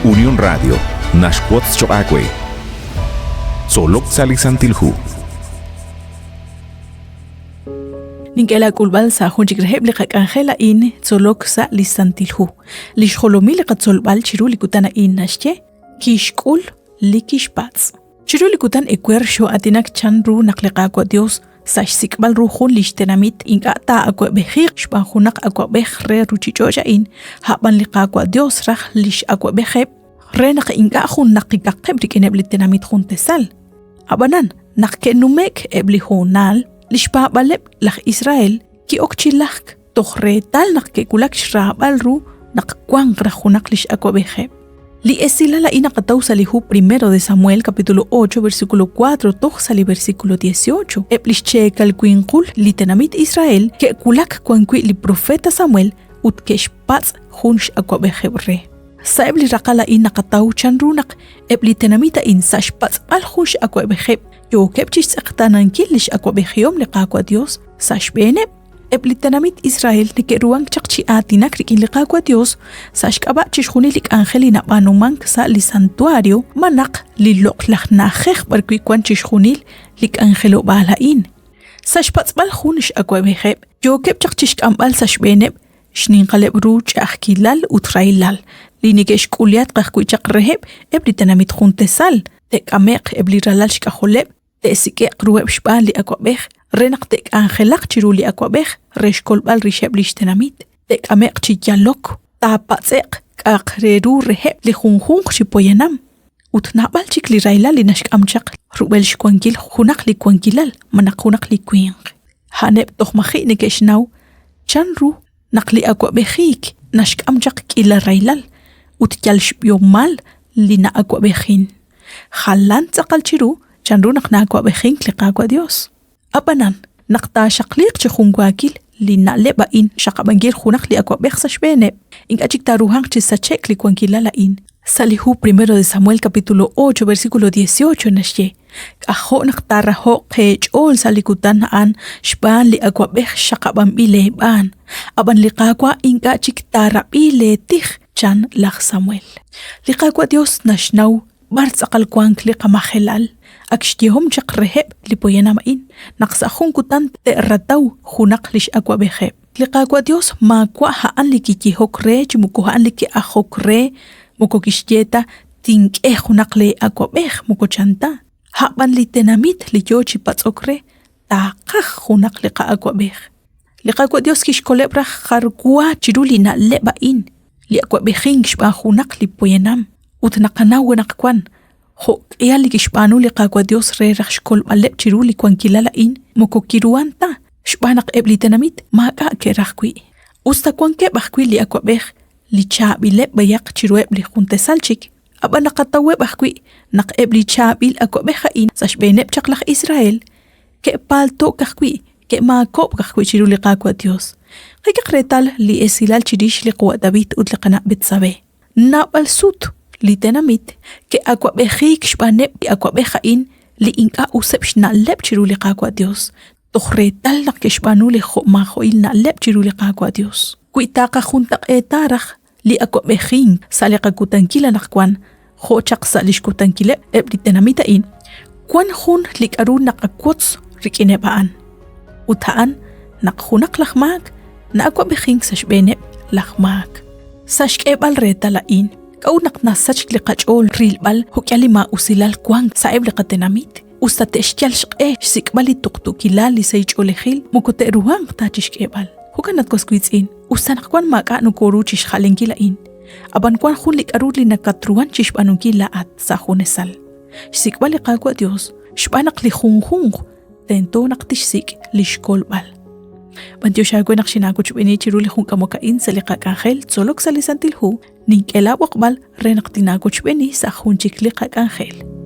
Unión Radio, Nashquots Choacue. Solok Salisantilhu. Ninkela kulbal sa hunjik reheb liqak angela in Solok Salisantilhu. Lishkholomi liqatsolbal chiru likutana in nashche, kishkul likishpats. Chiru likutan ekwer sho atinak chanru nakliqaqwa Dios. Sash sikbal ruhun lishtenamit inga ta akwa behik shban hunak akwa beh re ruchichoja in haban liqaqwa Dios rah lish akwa beheb re nak inga hun nakikaqeb rikineb litenamit hun tesal abanan nakkenumek ebli hunal lishpa baleb lach Israel ki okchilak tohre tal nakkekulak shrabal ru nakkwang rahunak lish akwa beheb Li esila la ina katausa lihu primero de Samuel capítulo 8 versículo 4 toxali versículo 18 eplische kalkuinkul li tenamit Israel ke kulak kwankui li profeta Samuel ut keshpats hunsh akwa behebre sa ebli rakala ina katau chanrunak ebli tenamita in sashpats al hunsh akwa beheb yo kepchis aktanan kilish akwa behiom liqa akwa Dios sashbene ebli tenamit Israel nike ruang chakchi atinak rikin liqaqwa Dios sashkaba chishkhuni lik angelina panumank sa li santuario manak li loqlakh nakhekh barkui kwan chishkhunil lik angelo balain sashpats bal khunish akwa beheb yo kep chakchish kambal sashbeneb shnin qaleb ruch akhkilal utrailal li nikesh kuliat qakui chakreheb ebli tenamit khuntesal tek amek ebli ralal shkakholeb te sike rueb shbali akwa beh renak tek angelak chiruli akwabeh reshkol bal risheb lishtenamit tek amek chiyalok tapatsek akreru reheb li khunkhun chipoyanam utnabal chikli raila li nashk amchak rubel shkwankil khunak li kwankilal manak khunak li kwing haneb tokhmahi nikeshnaw chanru nakli akwabehik nashk amchak kila railal utyal shbyomal li na akwabehin khalan tsaqal chiru chanru nakna akwabehin liqaqwa Dios Abanan, nakta shaklik chikhungwakil li naleba in shakabangir khunak li akwa beksa shbene. Inga chikta ruhang chisachek li kwankilala in. Salihu primero de Samuel capítulo 8 versículo 18 nashye. Aho nakta raho kech ol salikutan an shban li akwa bek shakabambile ban. Aban li kakwa inga chikta rabile tich chan lak Samuel. Li kakwa Dios nashnaw barz akal kwank li kamahelal. Akshtihom chak reheb li poyena main naqsahun kutan te rataw hunak lish akwa beheb liqaqwa Dios ma kwa haan li kiki hokre chmuko haan li ki ahokre moko kishteta tink hunak le akwa beh moko chanta haban li tenamit li yochi patsokre ta qah hunak liqa akwa beh liqaqwa Dios kish kolebra kharkwa chiruli na leba in li akwa behin shba hunak li poyenam utnaqanaw naqkwan Ho eali kishpanu liqaqwa Dios re rakhshkol baleb chiruli kwankilala in moko kiruanta shbanak ebli tenamit maqa ke rakhkui usta kwanke bakhkui li akwa beh li chabil bayak chirueb li khuntesalchik aba naqatawe bakhkui naq ebli chabil akwa beh in sashbeneb chaklakh Israel ke palto kakhkui ke ma kop kakhkui chiruli liqaqwa Dios qikretal li esilal chirish liqwa David utliqana bitsabe nabal sut li tenamit ke akwa behik shbaneb ke akwa behain li inka usep shnaleb chiru liqaqwa Dios tokhretal lak shbanu li khoma khoil naleb chiru liqaqwa Dios kuitaqa khuntaq etarach li akwa behin saliqa kutankila naqkwan kho chaqsa lishkutankile li tenamita in kwan khun likarun naqakwots rikinebaan utaan naqhunak lakhmak na akwa behin sashbeneb lakhmak sashkebal retala in Kaunak nasach liqachol rilbal hukyali ma usilal kwang saib liqatenamit ustateshkyal shqe sikbali tuqtukilali saycholehil mukote ruhang tachishkebal hukanat koskuitsin usanakwan maka nukoru chishkhalenkila in aban kwan khulik aruli nakatruan chishbanunkila at sahunesal sikbali qaqwa Dios shbanak li khunkhung tento naqtishsik lishkolbal Bantiyo shagwe naqshinaku chubini chiruli khunka mokain saliqa kanjel Solok Salisantilhu Ninkela wakbal renaqtinaku chubini sa khunchik liqa kanjel